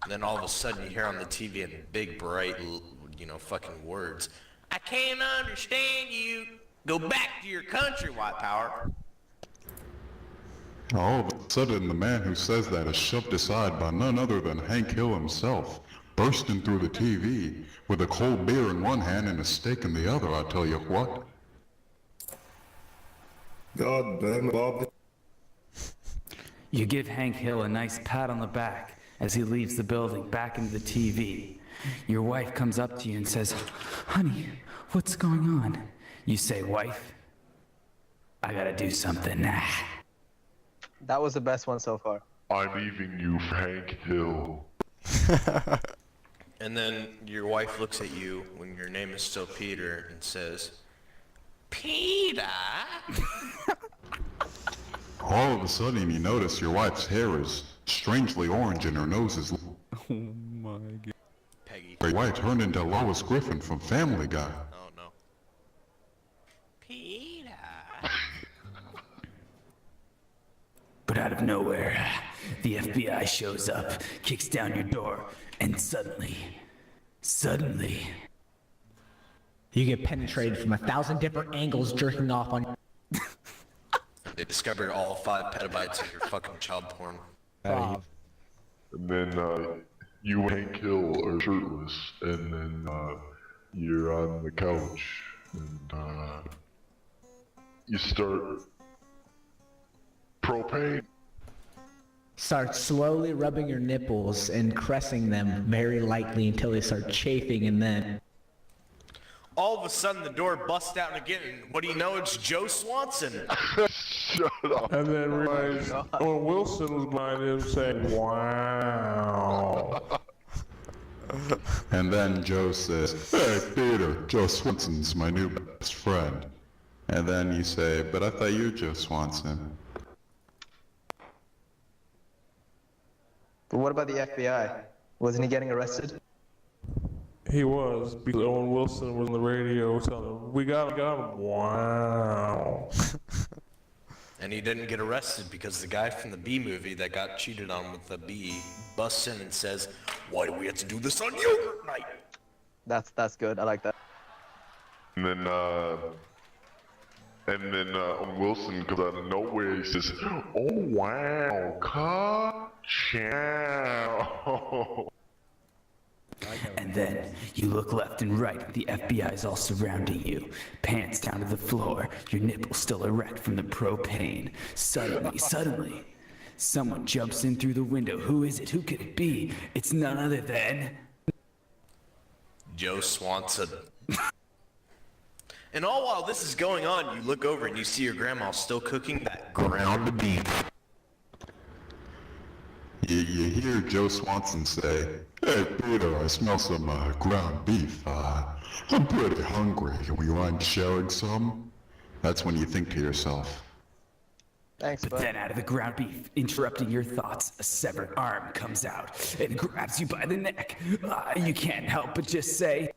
And then all of a sudden you hear on the TV in big, bright, fucking words, "I can't understand you. Go back to your country, white power." All of a sudden, the man who says that is shoved aside by none other than Hank Hill himself, bursting through the TV with a cold beer in one hand and a steak in the other, I tell you what. God damn it, Bob. You give Hank Hill a nice pat on the back as he leaves the building back into the TV. Your wife comes up to you and says, "Honey, what's going on?" You say, "Wife, I gotta do something." That was the best one so far. I'm leaving you for Hank Hill. And then your wife looks at you when your name is still Peter and says, "Peter?" All of a sudden, you notice your wife's hair is strangely orange and her nose is... Oh my God. Peggy. Your wife turned into Lois Griffin from Family Guy. Oh no. Peter. But out of nowhere, the FBI shows up, kicks down your door, and suddenly, You get penetrated from 1,000 different angles jerking off on... They discovered all 5 petabytes of your fucking child porn. And then you and Hank Hill are shirtless, and then you're on the couch, and you start propane. Start slowly rubbing your nipples and caressing them very lightly until they start chafing, and then... All of a sudden the door busts out again, and what do you know, it's Joe Swanson. Shut up. And then realized Owen Wilson was behind him saying, "Wow." And then Joe says, "Hey, Peter, Joe Swanson's my new best friend." And then you say, "But I thought you were Joe Swanson." But what about the FBI? Wasn't he getting arrested? He was, because Owen Wilson was on the radio telling him, "We got him." Wow. And he didn't get arrested because the guy from the B movie that got cheated on with the B busts in and says, "Why do we have to do this on yogurt night?" That's good. I like that. And then Owen Wilson comes out of nowhere. He says, "Oh wow, ka-chow." And then you look left and right. The FBI is all surrounding you. Pants down to the floor. Your nipples still erect from the propane. Suddenly, someone jumps in through the window. Who is it? Who could it be? It's none other than... Joe Swanson. And all while this is going on, you look over and you see your grandma still cooking that ground beef. You hear Joe Swanson say, "Hey, Peter, I smell some ground beef. I'm pretty hungry. Will you mind sharing some?" That's when you think to yourself, Thanks, But bud. then out of the ground beef, interrupting your thoughts, a severed arm comes out and grabs you by the neck. You can't help but just say...